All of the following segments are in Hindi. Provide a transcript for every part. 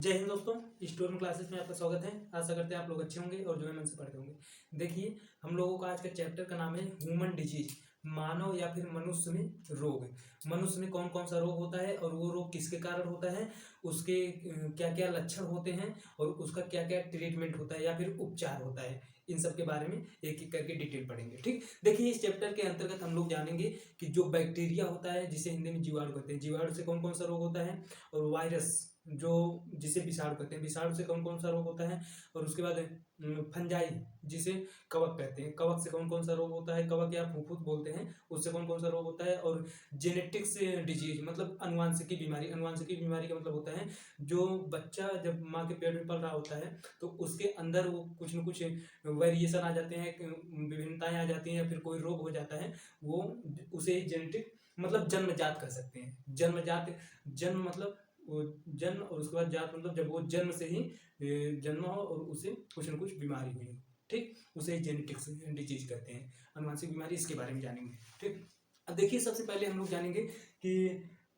जय हिंद दोस्तों, स्टूडेंट क्लासेस में आपका स्वागत है। आशा करते हैं आप लोग अच्छे होंगे और जो है मन से पढ़ते होंगे। देखिए, हम लोगों का आज का चैप्टर का नाम है ह्यूमन डिजीज, मानव या फिर मनुष्य में रोग। मनुष्य में कौन कौन सा रोग होता है और वो रोग किसके कारण होता है, उसके क्या क्या लक्षण होते हैं और उसका क्या क्या ट्रीटमेंट होता है या फिर उपचार होता है, इन सब के बारे में एक एक करके डिटेल पढ़ेंगे। ठीक, देखिए इस चैप्टर के अंतर्गत हम लोग जानेंगे कि जो बैक्टीरिया होता है, जिसे हिंदी में जीवाणु कहते हैं, जीवाणु से कौन कौन सा रोग होता है, और वायरस जो जिसे विषाणु कहते हैं, विषाणु से कौन कौन सा रोग होता है, और उसके बाद फंजाई जिसे कवक कहते हैं, कवक से कौन कौन सा रोग होता है, कवक या फुफ्फुस बोलते हैं, उससे कौन कौन सा रोग होता है, और जेनेटिक्स डिजीज मतलब अनुवांशिकी बीमारी। अनुवांशिकी बीमारी का मतलब होता है जो बच्चा जब माँ के पेट में पल रहा होता है तो उसके अंदर वो कुछ न कुछ वेरिएशन आ जाते हैं, विभिन्नताएं आ जाती हैं या फिर कोई रोग हो जाता है, वो उसे जेनेटिक मतलब जन्मजात कर सकते हैं। जन्मजात, जन्म मतलब वो जन्म, और उसके बाद जात मतलब जब वो जन्म से ही जन्म हो और उसे कुछ न कुछ बीमारी हुई हो, ठीक, उसे जेनेटिक्स डिजीज कहते हैं। अनुवांशिक बीमारी, इसके बारे में जानेंगे। ठीक, अब देखिए सबसे पहले हम लोग जानेंगे कि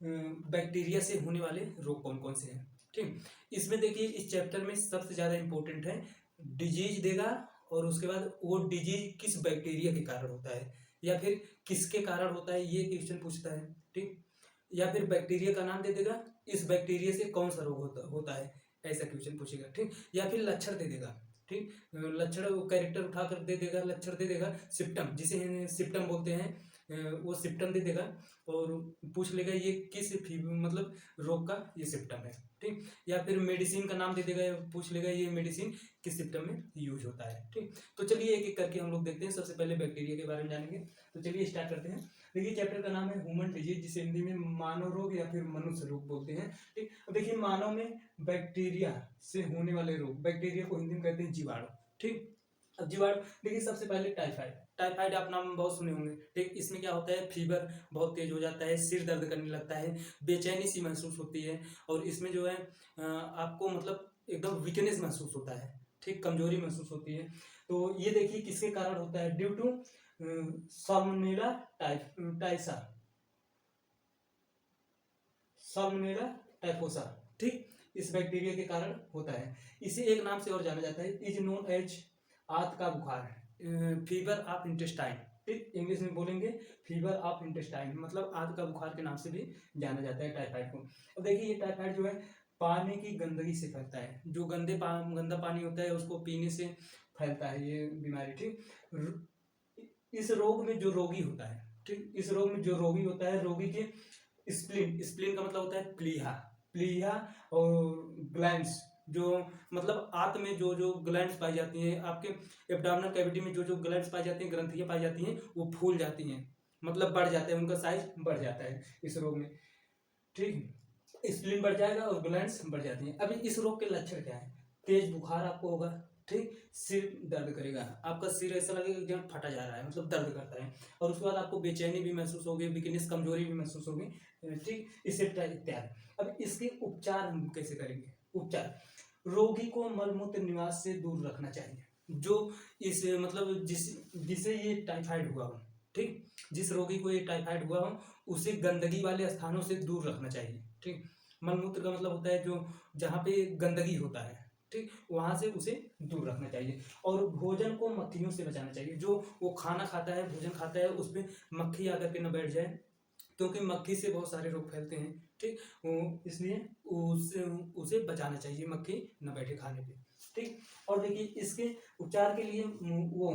बैक्टीरिया से होने वाले रोग कौन कौन से हैं। ठीक, इसमें देखिए इस चैप्टर में सबसे ज़्यादा इंपॉर्टेंट है डिजीज देगा, और उसके बाद वो डिजीज किस बैक्टीरिया के कारण होता है या फिर किसके कारण होता है, ये क्वेश्चन पूछता है। ठीक, या फिर बैक्टीरिया का नाम दे देगा, इस बैक्टीरिया से कौन सा रोग होता है, ऐसा क्वेश्चन पूछेगा। ठीक, या फिर लक्षण दे देगा। ठीक, लक्षण कैरेक्टर उठाकर दे देगा, लक्षण दे देगा, सिम्टम जिसे सिम्टम बोलते हैं, वो सिम्टम दे देगा और पूछ लेगा ये किस मतलब रोग का ये सिम्टम है। ठीक, या फिर मेडिसिन का नाम दे देगा, पूछ लेगा ये मेडिसिन किस सिम्टम में यूज होता है। ठीक, तो चलिए एक एक करके हम लोग देखते हैं। सबसे पहले बैक्टीरिया के बारे में जानेंगे, तो चलिए स्टार्ट करते हैं। देखिए चैप्टर का नाम है ह्यूमन डिजीज, जिसे हिंदी में मानव रोग या फिर मनुष्य रोग बोलते हैं। ठीक, तो देखिए मानव में बैक्टीरिया से होने वाले रोग, बैक्टीरिया को हिंदी में कहते हैं जीवाणु। ठीक, अब जीवाणु देखिए सबसे पहले टाइफाइड। टाइफाइड आप नाम बहुत सुने होंगे। ठीक, इसमें क्या होता है, फीवर बहुत तेज हो जाता है, सिर दर्द करने लगता है, बेचैनी सी महसूस होती है, और इसमें जो है आपको मतलब एकदम वीकनेस महसूस होता है। ठीक, कमजोरी महसूस होती है। तो ये देखिए किसके कारण होता है, ड्यू टू साल्मोनेला टाइफा, साल्मोनेला टाइफोसा। ठीक, इस बैक्टीरिया के कारण होता है। इसे एक नाम से और जाना जाता है, इज नोन एज आंत का बुखार, फीवर ऑफ इंटेस्टाइन। ठीक, इंग्लिश में बोलेंगे फीवर ऑफ इंटेस्टाइन, मतलब आंत का बुखार के नाम से भी जाना जाता है टाइफाइड को। अब देखिए ये टाइफाइड जो है पानी की गंदगी से फैलता है, जो गंदा पानी होता है उसको पीने से फैलता है ये बीमारी। ठीक, इस रोग में जो रोगी होता है, ठीक, इस रोग में जो रोगी होता है, रोगी के स्प्लीन, स्प्लीन का मतलब होता है प्लीहा, प्लीहा और ग्लैंड्स, जो मतलब आंत में जो जो ग्लैंड्स पाई जाती हैं, आपके एब्डोमिनल कैविटी में जो जो ग्लैंड्स पाई जाती हैं, ग्रंथियां पाई जाती हैं, वो फूल जाती हैं, मतलब बढ़ जाता है, उनका साइज बढ़ जाता है इस रोग में। ठीक, स्प्लीन बढ़ जाएगा और ग्लैंड्स बढ़ जाती हैं। अभी इस रोग के लक्षण क्या है, तेज बुखार आपको होगा। ठीक, सिर दर्द करेगा, आपका सिर ऐसा लगेगा कि जब फटा जा रहा है, मतलब दर्द करता है, और उसके बाद आपको बेचैनी भी महसूस होगी, वीकनेस कमजोरी भी महसूस होगी। ठीक, इसे इत्यादि। अब इसके उपचार हम कैसे करेंगे। उपचार, रोगी को मलमूत्र निवास से दूर रखना चाहिए, जो इस मतलब जिसे ये टाइफाइड हुआ हो। ठीक, जिस रोगी को ये टाइफाइड हुआ हो उसे गंदगी वाले स्थानों से दूर रखना चाहिए। ठीक, मलमूत्र का मतलब होता है जो जहाँ पे गंदगी होता है, ठीक, वहां से उसे दूर रखना चाहिए। और भोजन को मक्खियों से बचाना चाहिए, जो वो खाना खाता है, भोजन खाता है, उसमें मक्खी आकर के न बैठ जाए, क्योंकि मक्खी से बहुत सारे रोग फैलते हैं। ठीक, इसलिए उसे उसे बचाना चाहिए, मक्खी न बैठे खाने पे। ठीक, और देखिए इसके उपचार के लिए वो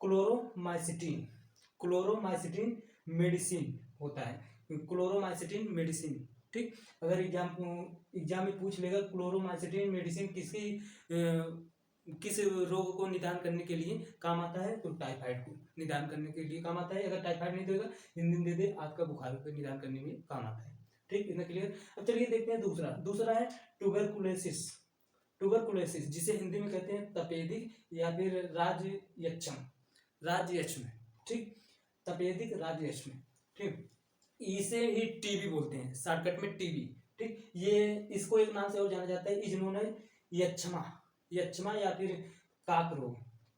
क्लोरोमाइसिटिन, क्लोरोमाइसिटिन मेडिसिन होता है, क्लोरोमाइसिटिन मेडिसिन। ठीक, अगर एग्जाम में पूछ लेगा क्लोरोमाइसिटिन मेडिसिन किस रोग को निदान करने के लिए काम आता है, तो टाइफाइड को निदान करने के लिए काम आता है। अगर टाइफाइड नहीं देगा, हिंदी में दे दे आंत का बुखार को निदान करने में काम आता है। ठीक, इतना क्लियर। अब चलिए देखते हैं दूसरा। दूसरा है ट्यूबरकुलोसिस, ट्यूबरकुलोसिस जिसे हिंदी में कहते हैं तपेदिक या फिर राजयक्षम, राजयक्षम। ठीक, तपेदिक राजयक्षम। ठीक, इसे ही टीबी बोलते हैं, शॉर्टकट में टीबी। ठीक, ये इसको एक नाम से और जाना जाता है, इज नोन है यक्षमा, यक्षमा या फिर काक रोग,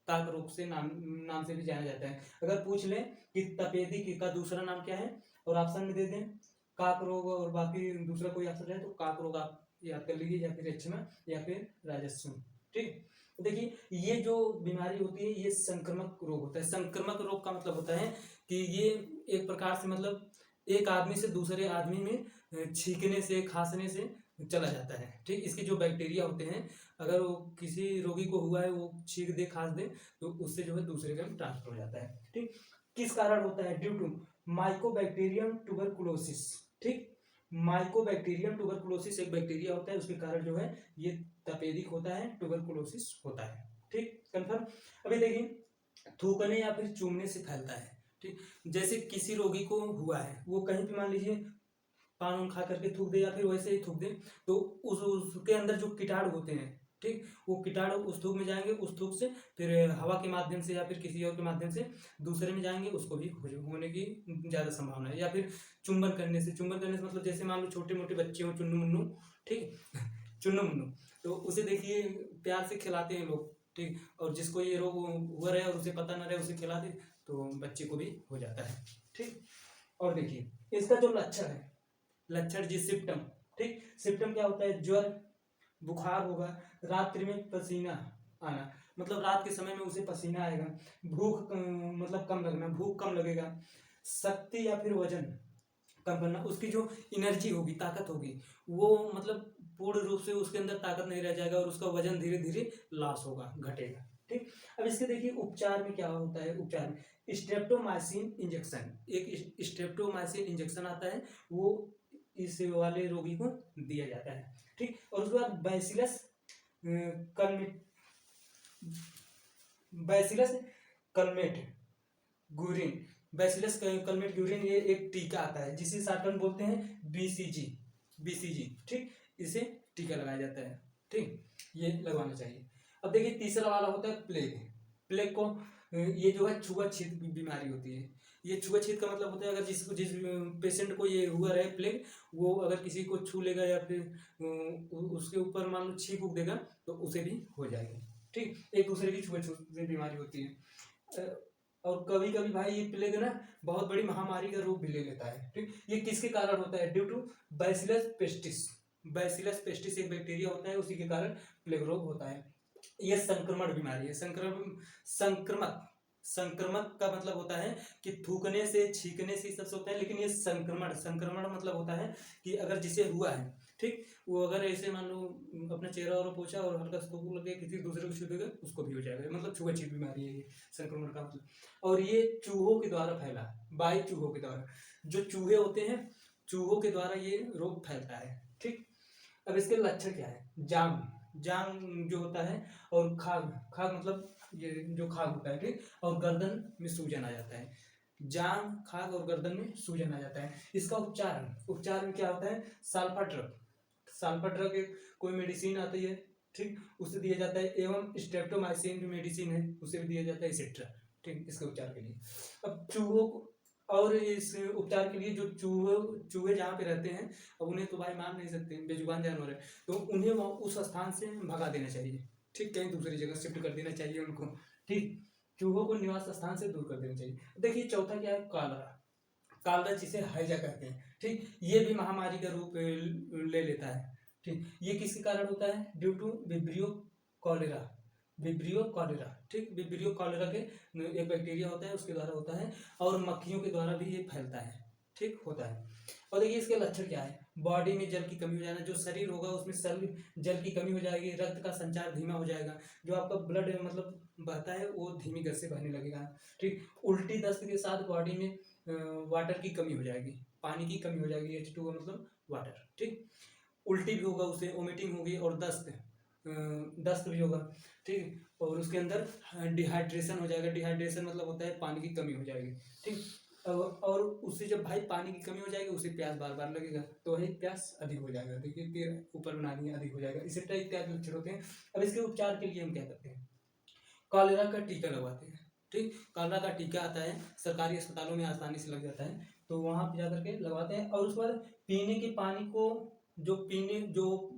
काक रोग से नाम से भी जाना जाता है। अगर पूछ ले कि तपेदिक का दूसरा नाम क्या है और ऑप्शन में दे दें काक रोग और बाकी दूसरा कोई ऑप्शन है, तो काक रोग आप याद कर लीजिए, या फिर एक्जिमा या फिर राजस्व। ठीक, देखिए ये जो बीमारी होती है ये संक्रामक रोग होता है। संक्रामक रोग का मतलब होता है कि ये एक प्रकार से मतलब एक आदमी से दूसरे आदमी में छींकने से, खांसने से चला जाता है। ठीक, इसके जो बैक्टीरिया होते हैं, अगर वो किसी रोगी को हुआ है, वो छींक दे, खांस दे, तो उससे जो है दूसरे के में ट्रांसफर हो जाता है। ठीक, किस कारण होता है? Due to mycobacterium tuberculosis. ठीक, माइकोबैक्टीरियम ट्यूबरकुलोसिस एक बैक्टीरिया होता है, उसके कारण जो है ये तपेदिक होता है, ट्यूबरकुलोसिस होता है। ठीक, कंफर्म। अभी देखिए थूकने या फिर चूमने से फैलता है। ठीक, जैसे किसी रोगी को हुआ है, वो कहीं भी मान लीजिए पान खा करके थूक दे या फिर वैसे ही थूक दे, तो उसके अंदर जो कीटाणु होते हैं, ठीक, वो कीटाणु उस थूक में जाएंगे, उस थूक से फिर हवा के माध्यम से या फिर किसी और के माध्यम से दूसरे में जाएंगे, उसको भी होने की ज़्यादा संभावना है। या फिर चुंबन करने से मतलब जैसे मान लो छोटे मोटे बच्चे हो, चुन्नू मुन्नू, ठीक चुन्नू मुन्नू, तो उसे देखिए प्यार से खिलाते हैं लोग। ठीक, और जिसको ये रोग हुआ रहे और उसे पता न रहे, उसे खिला दे तो बच्चे को भी हो जाता है। ठीक, और देखिए इसका जो लक्षण है, लक्षण जी सिम्टम। ठीक, सिम्टम क्या होता है? ज्वर, बुखार होगा, रात्रि में पसीना आना, मतलब रात के समय में उसे पसीना आएगा, भूख मतलब कम लगना, भूख कम लगेगा, शक्ति या फिर वजन कम करना, उसकी जो एनर्जी होगी, ताकत होगी, वो मतलब पूर्ण रूप से उसके अंदर ताकत नहीं रह जाएगा और उसका वजन धीरे धीरे लॉस होगा, घटेगा। ठीक, अब इसके देखिए उपचार में क्या होता है। उपचार में स्ट्रेप्टोमाइसिन इंजेक्शन, एक स्ट्रेप्टोमाइसिन इंजेक्शन आता है, वो इस वाले रोगी को दिया जाता है। ठीक, और उसके बाद बैसिलस कलमेट ग्यूरिन, बैसिलस कलमेट ग्यूरिन, ये एक टीका आता है जिसे शॉर्टकट बोलते हैं बीसीजी। ठीक, इसे टीका लगाया जाता है। ठीक, ये लगवाना चाहिए। अब देखिए तीसरा वाला होता है प्लेग को ये जो है छुआछूत बीमारी होती है। ये छुआछूत का मतलब होता है अगर जिस पेशेंट को ये हुआ रहे प्लेग, वो अगर किसी को छू लेगा या फिर उसके ऊपर मान लो छींक उक देगा तो उसे भी हो जाएगा। ठीक, एक दूसरे की छुआछूत बीमारी होती है। और कभी कभी भाई ये प्लेग ना बहुत बड़ी महामारी का रूप भी ले लेता है। ठीक, ये किसके कारण होता है? Due to bacillus pestis. Bacillus pestis एक बैक्टीरिया होता है, उसी के कारण प्लेग रोग होता है। यह संक्रमण बीमारी है। संक्रमक का मतलब होता है कि थूकने से, छींकने से सबसे होता है, लेकिन ये संक्रमण मतलब होता है कि अगर जिसे हुआ है, ठीक, वो अगर ऐसे मान लो अपना चेहरा और पोछा और हल्का सा थूक लगे, किसी दूसरे को छू देगा, उसको भी हो जाएगा। मतलब छुआछूत बीमारी है ये संक्रमण का मतलब। और ये चूहों के द्वारा फैला, बाई चूहों के द्वारा, जो चूहे होते हैं, चूहों के द्वारा ये रोग फैलता है। ठीक, अब इसके लक्षण क्या है? जांग जो होता है, और खाग मतलब ये जो खाग होता है। ठीक, और गर्दन में सूजन आ जाता है। जांग, खाग और गर्दन में सूजन आ जाता है। इसका उपचार में क्या होता है? सल्फा ड्रग एक कोई मेडिसिन आती है, ठीक, उसे दिया जाता है, एवं स्ट्रेप्टोमाइसिन जो मेडिसिन है उसे भी दिया जाता है, एक्सेट्रा। ठीक, इसके उपचार के लिए। अब चूहों और इस उपचार के लिए जो चूहे जहाँ पे रहते हैं, अब उन्हें तो भाई मार नहीं सकते, बेजुबान जानवर है, तो उन्हें उस स्थान से भगा देना चाहिए। ठीक, कहीं दूसरी जगह शिफ्ट कर देना चाहिए उनको। ठीक, चूहों को निवास स्थान से दूर कर देना चाहिए। देखिए चौथा क्या है? कालरा जिसे हैजा कहते हैं। ठीक, ये भी महामारी का रूप ले लेता है। ठीक, ये किसके कारण होता है? Due to vibrio cholera. ठीक, विब्रियो कॉलेरा के एक बैक्टीरिया होता है, उसके द्वारा होता है, और मक्खियों के द्वारा भी ये फैलता है। ठीक, होता है। और देखिए इसके लक्षण क्या है? बॉडी में जल की कमी हो जाना, जो शरीर होगा उसमें जल की कमी हो जाएगी, रक्त का संचार धीमा हो जाएगा, जो आपका ब्लड मतलब बहता है वो धीमी गति से बहने लगेगा। ठीक, उल्टी दस्त के साथ बॉडी में वाटर की कमी हो जाएगी, पानी की कमी हो जाएगी, H2O मतलब वाटर। ठीक, उल्टी भी होगा, उसे वोमिटिंग होगी, और दस्त भी होगा। ठीक, और उसके अंदर डिहाइड्रेशन हो जाएगा। डिहाइड्रेशन मतलब होता है पानी की कमी हो जाएगी। ठीक, और उससे जब भाई पानी की कमी हो जाएगी, उसे प्यास बार बार लगेगा, तो वही प्यास अधिक हो जाएगा। देखिए फिर ऊपर बनानी अधिक हो जाएगा। इसी तरह इत्यादि लक्षण होते हैं। अब इसके उपचार के लिए हम क्या करते हैं? कॉलेरा का टीका लगवाते हैं। ठीक, कॉलेरा का टीका आता है, सरकारी अस्पतालों में आसानी से लग जाता है, तो वहाँ पर जा करके लगवाते हैं। और उसके बाद पीने के पानी को जो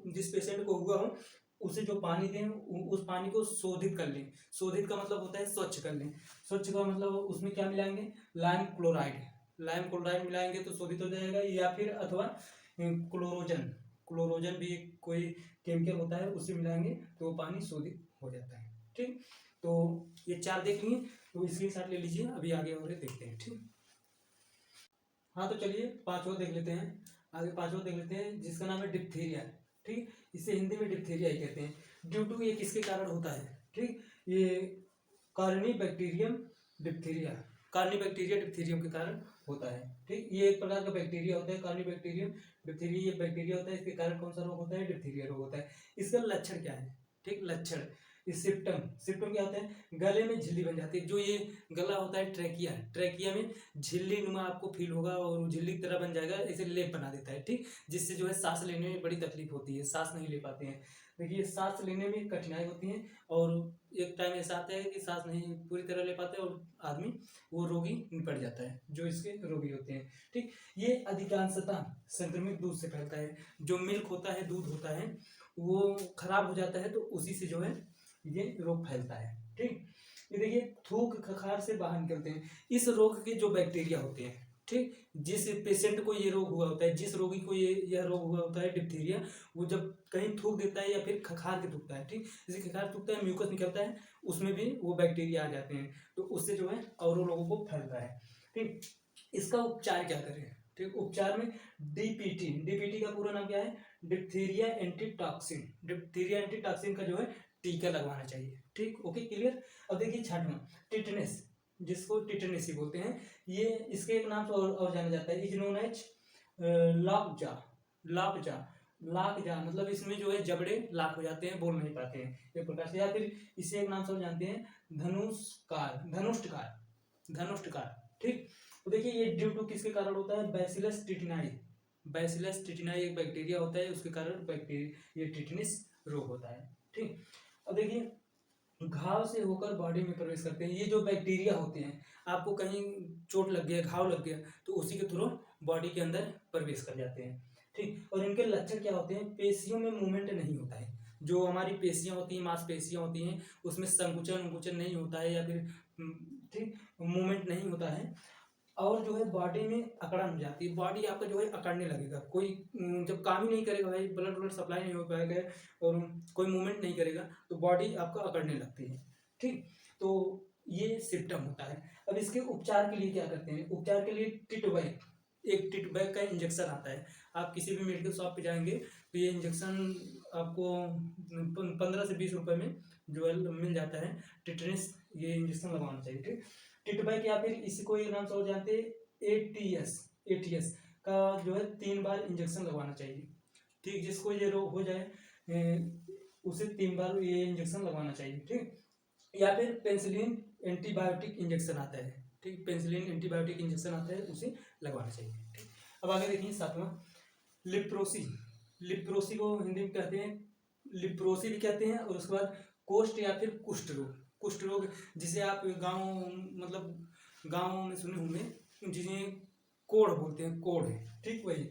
जिस पेशेंट को हुआ हो, उसे जो पानी दें, उस पानी को शोधित कर लें। शोधित का मतलब होता है स्वच्छ कर लें। स्वच्छ का मतलब उसमें क्या मिलाएंगे? लाइम क्लोराइड मिलाएंगे तो शोधित हो जाएगा, या फिर अथवा क्लोरोजन भी कोई केमिकल होता है, उससे मिलाएंगे तो वो पानी शोधित हो जाता है। ठीक, तो ये 4 देख लिए, तो स्क्रीनशॉट ले लीजिए, अभी आगे और देखते हैं। ठीक, हाँ तो चलिए 5वां देख लेते हैं। आगे 5वां देख लेते हैं, जिसका नाम है डिप्थीरिया। ठीक, इसे हिंदी में डिप्थीरिया ही कहते हैं। ड्यू टू ये किसके कारण होता है? ठीक, ये कार्निबैक्टीरियम डिप्थीरिया, कार्निबैक्टीरिया डिप्थीरियम के कारण होता है। ठीक, ये एक प्रकार का बैक्टीरिया होता है, कार्निबैक्टीरियम डिप्थीरिया, ये बैक्टीरिया होता है, इसके कारण कौन सा रोग होता है? डिप्थीरिया रोग होता है। इसका लक्षण क्या है? ठीक, लक्षण, इस सिम्टम, सिम्टम क्या होता है? गले में झिल्ली बन जाती है। जो ये गला होता है ट्रैकिया, ट्रैकिया में झिल्ली नुमा आपको फील होगा और झिल्ली की तरह बन जाएगा, इसे लेप बना देता है। ठीक, जिससे जो है सांस लेने में बड़ी तकलीफ होती है, सांस नहीं ले पाते हैं। देखिए सांस लेने में कठिनाई होती है और एक टाइम ऐसा आता है कि सांस नहीं पूरी तरह ले पाते और आदमी वो रोगी निपट जाता है, जो इसके रोगी होते हैं। ठीक, ये अधिकांशतः संक्रमित दूध से फैलता है। जो मिल्क होता है, दूध होता है, वो खराब हो जाता है तो उसी से जो है ये रोग फैलता है। ठीक, ये देखिए थूक खखार से बाहर निकलते हैं। इस रोग के जो बैक्टीरिया होते हैं, ठीक, जिस पेशेंट को ये रोग हुआ होता है, जिस रोगी को यह रोग हुआ होता है डिप्थीरिया, वो जब कहीं थूक देता है या फिर खखार के थूकता है, ठीक, जैसे खखार थूकता है, म्यूकस निकलता है, उसमें भी वो बैक्टीरिया आ जाते हैं, तो उससे जो है और लोगों को फैलता है। ठीक, इसका उपचार क्या करें? ठीक, उपचार में डीपीटी, डीपीटी का पूरा नाम क्या है? डिप्थीरिया एंटीटॉक्सिन, डिप्थीरिया एंटीटॉक्सिन का जो है टीका लगवाना चाहिए। ठीक, ओके, क्लियर। अब देखिए 6वां, टिटनेस, जिसको टिटनेस ही बोलते हैं, ये इसके एक नाम से और जाना जाता है, is known as lockjaw, lockjaw, lockjaw मतलब इसमें जो है जबड़े लाक हो जाते हैं, बोल नहीं पाते हैं एक प्रकार से, या फिर इसे एक नाम से और जानते हैं धनुष्कार, धनुष्टकार, धनुष्टकार। ठीक, तो देखिए ये ड्यू टू किसके कारण होता है? बैसिलस टिटिनाई, बैसिलस टिटिनाई एक बैक्टीरिया होता है, उसके कारण बैक्टीरिया ये टिटनेस रोग होता है। ठीक, अब देखिए घाव से होकर बॉडी में प्रवेश करते हैं। ये जो बैक्टीरिया होते हैं, आपको कहीं चोट लग गया, घाव लग गया, तो उसी के थ्रू बॉडी के अंदर प्रवेश कर जाते हैं। ठीक, और इनके लक्षण क्या होते हैं? पेशियों में मूवमेंट नहीं होता है। जो हमारी पेशियां होती हैं, मांसपेशियां होती हैं, उसमें संकुचन नहीं होता है, या फिर ठीक मूवमेंट नहीं होता है, और जो है बॉडी में अकड़न हो जाती है। बॉडी आपका जो है अकड़ने लगेगा, कोई जब काम ही नहीं करेगा भाई, ब्लड सप्लाई नहीं हो पाएगा और कोई मूवमेंट नहीं करेगा, तो बॉडी आपका अकड़ने लगती है। ठीक, तो ये सिम्टम होता है। अब इसके उपचार के लिए क्या करते हैं? उपचार के लिए टिटवैक, एक टिटवैक का इंजेक्शन आता है। आप किसी भी मेडिकल शॉप पे जाएंगे तो ये इंजेक्शन आपको 15 से 20 रुपए में जो है मिल जाता है। टिटनेस ये इंजेक्शन लगवाना चाहिए। ठीक, टिटवैक या फिर इसको एक नाम से और जानते हैं एटीएस, एटीएस का जो है 3 बार इंजेक्शन लगवाना चाहिए। ठीक, जिसको ये रोग हो जाए उसे 3 बार ये इंजेक्शन लगवाना चाहिए। ठीक, या फिर पेंसिलिन एंटीबायोटिक इंजेक्शन आता है। ठीक, पेंसिलिन एंटीबायोटिक इंजेक्शन आता है, उसे लगवाना चाहिए। ठीक, अब आगे देखिए 7वां, लिप्रोसी, लिप्रोसी को हिंदी में कहते हैं, लिप्रोसी भी कहते हैं, और उसके बाद कोष्ठ या फिर कुष्ठ रोग, कुष्ठ रोग जिसे आप गांव मतलब गांव में सुने होंगे, जिन्हें कोढ़ बोलते हैं, कोढ़, ठीक, वही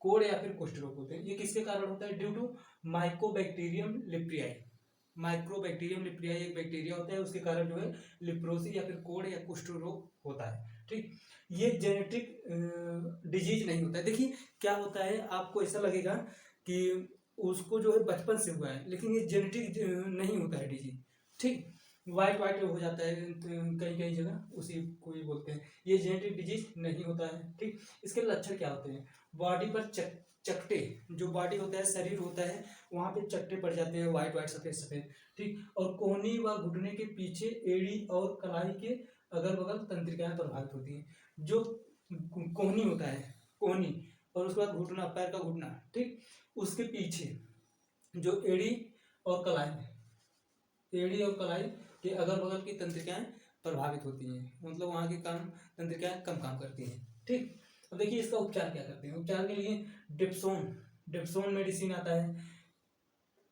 कोढ़ या फिर कुष्ठ रोग होते हैं। ये किसके कारण होता है? ड्यू टू माइकोबैक्टीरियम लिप्रियाई, माइक्रोबैक्टीरियम लिप्रियाई एक बैक्टीरिया होता है, उसके कारण जो है लिप्रोसी या फिर कोढ़ या कुष्ठ रोग होता है। ठीक, ये जेनेटिक डिजीज नहीं होता है। देखिए क्या होता है, आपको ऐसा लगेगा कि उसको जो है बचपन से हुआ है, लेकिन ये जेनेटिक नहीं होता है डिजीज। ठीक, वाइट वाइट हो जाता है कई कई जगह, उसी को ही बोलते हैं, ये जेनेटिक डिजीज नहीं होता है। ठीक, इसके लक्षण क्या होते हैं? बॉडी पर चकटे, जो बॉडी होता है, शरीर होता है, वहाँ पे चकटे पड़ जाते हैं, वाइट वाइट सफेद सफेद। ठीक, और कोहनी व घुटने के पीछे एड़ी और कलाई के अगल बगल तंत्रिकाएं प्रभावित होती हैं। जो कोहनी होता है, कोहनी, और उसके बाद घुटना, पैर का घुटना, ठीक, उसके पीछे जो एड़ी और कलाई, एड़ी और कलाई के अगल बगल की तंत्रिकाएं प्रभावित होती हैं, मतलब वहाँ की काम तंत्रिकाएं कम काम करती हैं। ठीक, अब देखिए इसका उपचार क्या करते हैं? उपचार के लिए डिप्सोन, डिप्सोन मेडिसिन आता है,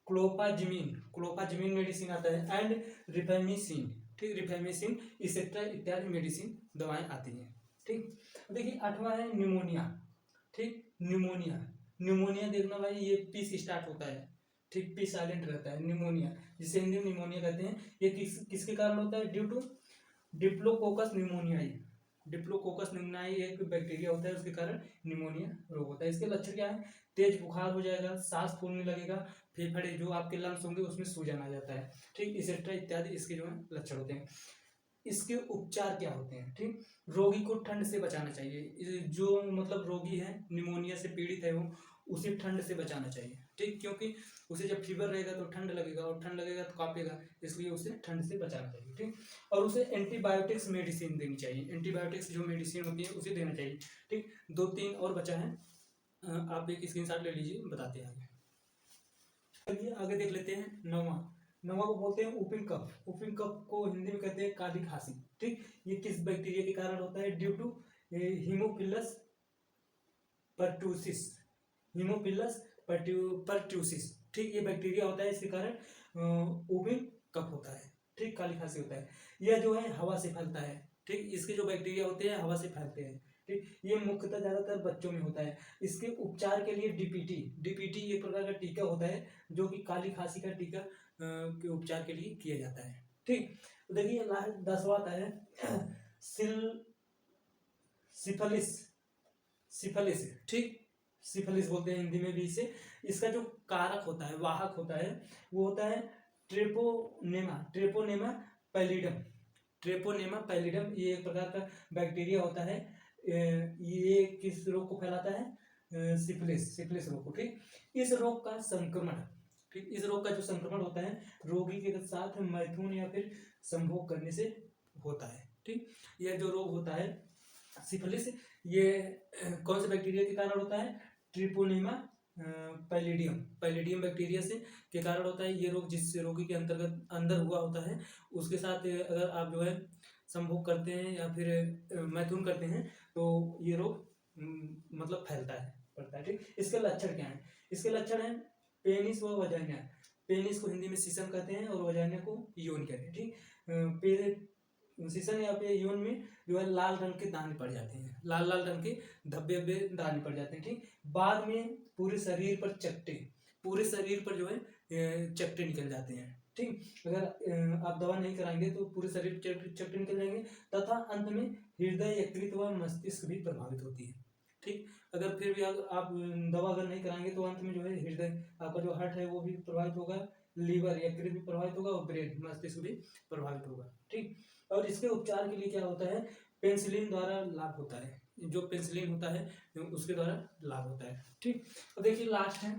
क्लोफाजिमिन, क्लोफाजिमिन मेडिसिन आता है, एंड रिफेमिसिन, ठीक, रिफेमिसिन इसेट्रा इत्यादि मेडिसिन दवाएं आती हैं। ठीक, देखिए 8वां है निमोनिया। ठीक, निमोनिया, निमोनिया देखना भाई, ये पी से स्टार्ट होता है। ठीक, पी साइलेंट रहता है, निमोनिया, जिसे हिंदी में निमोनिया कहते हैं। ये किसके कारण होता है? Due to diplococcus pneumoniae, diplococcus pneumoniae एक बैक्टीरिया होता है, उसके कारण निमोनिया रोग होता है। इसके लक्षण क्या है? तेज बुखार हो जाएगा, सांस फूलने लगेगा, फेफड़े जो आपके लंग्स होंगे उसमें सूजन आ जाता है, ठीक, इसेट्रा इत्यादि इसके जो है लक्षण होते हैं। इसके उपचार क्या होते हैं, ठीक, रोगी को ठंड से बचाना चाहिए, जो मतलब रोगी है निमोनिया से पीड़ित है वो, उसे ठंड से बचाना चाहिए, ठीक, क्योंकि उसे जब फीवर रहेगा तो ठंड लगेगा और ठंड लगेगा तो कांपेगा, इसलिए उसे ठंड से बचाना चाहिए, ठीक, और उसे एंटीबायोटिक्स मेडिसिन देनी चाहिए, एंटीबायोटिक्स जो मेडिसिन होती है उसे देना चाहिए, ठीक। 2-3 और बचा है, आप एक स्क्रीनशॉट ले लीजिए, बताते हैं आगे। चलिए आगे देख लेते हैं। नवा को बोलते हैं उपिंग कफ। उपिंग कफ को हिंदी में कहते हैं काली खांसी, ठीक। ये किस बैक्टीरिया के कारण होता है? Due to haemophilus pertussis, haemophilus pertussis, ठीक, ये बैक्टीरिया होता है, इसके कारण उपिंग कफ होता है, ठीक, काली खांसी होता है। यह जो है हवा से फैलता है, ठीक, इसके जो बैक्टीरिया होते हैं हवा से फैलते हैं, ठीक। ये मुख्यतः ज्यादातर बच्चों में होता है। इसके उपचार के लिए डीपीटी एक प्रकार का टीका होता है जो कि काली खांसी का टीका के उपचार के लिए किया जाता है, ठीक। तो देखिए 10वां आता है सिफिलिस, सिफिलिस, ठीक, सिफिलिस बोलते हैं हिंदी में भी इसे। इसका जो कारक होता है, वाहक होता है, वो होता है ट्रेपोनेमा पैलिडम। ट्रेपोनेमा पैलिडम ये एक प्रकार का बैक्टीरिया होता है। ये किस रोग को फैलाता है? सिफिलिस रोग को, ठीक। इस रोग का संक्रमण, ठीक, इस रोग का जो संक्रमण होता है रोगी के साथ मैथुन या फिर संभोग करने से होता है, ठीक। यह जो रोग होता है सिफिलिस, ये कौन से बैक्टीरिया के कारण होता है? ट्रिपोनेमा पैलिडियम बैक्टीरिया से के कारण होता है। ये रोग जिस रोगी के अंदर हुआ होता है उसके साथ अगर आप जो है संभोग करते हैं या फिर मैथुन करते हैं तो ये रोग मतलब पड़ता है, ठीक। इसके लक्षण क्या हैं? इसके लक्षण हैं पेनिस व वजाइना। पेनिस को हिंदी में सीसन कहते हैं और वजाइना को योन कहते हैं, ठीक। सीसन या पे योन में जो है लाल रंग के दाने पड़ जाते हैं, लाल रंग के धब्बे दाने पड़ जाते हैं, ठीक। बाद में पूरे शरीर पर जो है चकटे निकल जाते हैं, ठीक। अगर आप दवा नहीं कराएंगे तो पूरे शरीर चकटे निकल जाएंगे तथा अंत में हृदय, यकृत व मस्तिष्क भी प्रभावित होती है, ठीक। अगर फिर भी आप दवा अगर नहीं कराएंगे तो अंत में जो है हृदय, आपका जो हार्ट है वो भी प्रभावित होगा, लीवर, यकृत भी प्रभावित होगा और ब्रेन, मस्तिष्क भी प्रभावित होगा, ठीक। और इसके उपचार के लिए क्या होता है? पेनिसिलिन द्वारा लाभ होता है, जो पेनिसिलिन होता है उसके द्वारा लाभ होता है, ठीक। और देखिए लास्ट है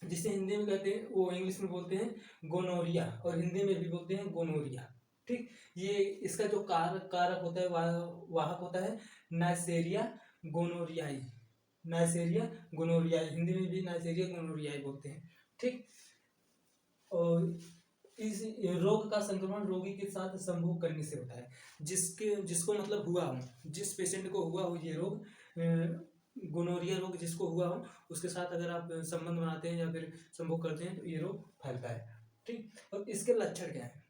जिसे हिंदी में कहते हैं, वो इंग्लिश में बोलते हैं गोनोरिया और हिंदी में भी बोलते हैं गोनोरिया, ठीक। ये इसका जो कारक होता है, वाहक होता है नाइसेरिया गोनोरियाई, हिंदी में भी नाइसेरिया गोनोरियाई बोलते हैं, ठीक। और इस रोग का संक्रमण रोगी के साथ संभोग करने से होता है। जिसको मतलब हुआ हो, जिस पेशेंट को हुआ हो ये रोग, गोनोरिया रोग जिसको हुआ हो, उसके साथ अगर आप संबंध बनाते हैं या फिर संभोग करते हैं तो ये रोग फैलता है, ठीक। और इसके लक्षण क्या है,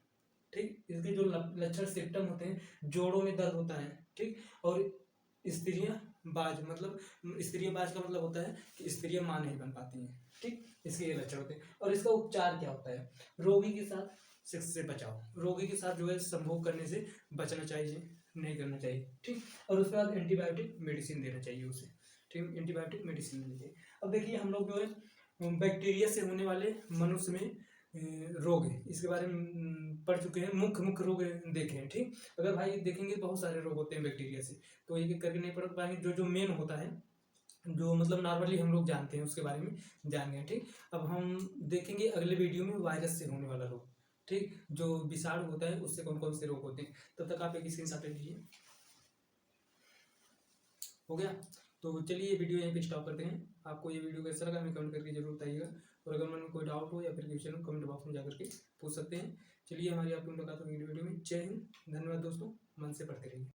ठीक। इसके जो लक्षण सिम्टम होते हैं, जोड़ों में दर्द होता है, ठीक। और स्त्रियां बाज का मतलब होता है कि स्त्रियां मां नहीं बन पाती हैं, ठीक। इसके ये लक्षण होते हैं। और इसका उपचार क्या होता है? रोगी के साथ सेक्स से बचाओ, रोगी के साथ जो है संभोग करने से बचना चाहिए, नहीं करना चाहिए, ठीक। और उसके बाद एंटीबायोटिक मेडिसिन देना चाहिए उसे, ठीक, एंटीबायोटिक मेडिसिन देनी चाहिए। अब देखिए हम लोग जो है बैक्टीरिया से होने वाले मनुष्य में रोग है इसके बारे में पढ़ चुके हैं, मुख्य रोग देखे हैं, ठीक। अगर भाई देखेंगे बहुत सारे रोग होते हैं बैक्टीरिया से, तो एक एक करके नहीं पढ़ पाएंगे। जो मेन होता है, जो मतलब नॉर्मली हम लोग जानते हैं उसके बारे में जान गए, ठीक। अब हम देखेंगे अगले वीडियो में वायरस से होने वाला रोग, ठीक, जो विषाणु होता है उससे कौन कौन से रोग होते हैं। तब तक आप एक स्क्रीनशॉट ले लीजिए। हो गया? तो चलिए ये वीडियो यहीं पे स्टॉप करते हैं। आपको ये वीडियो कैसा लगा हमें कमेंट करके जरूर बताइएगा, और अगर मन में कोई डाउट हो या फिर क्वेश्चन हो कमेंट बॉक्स में जाकर के पूछ सकते हैं। चलिए हमारी आपको मुलाकात होगी वीडियो में। जय हिंद, धन्यवाद दोस्तों, मन से पढ़ते रहिए।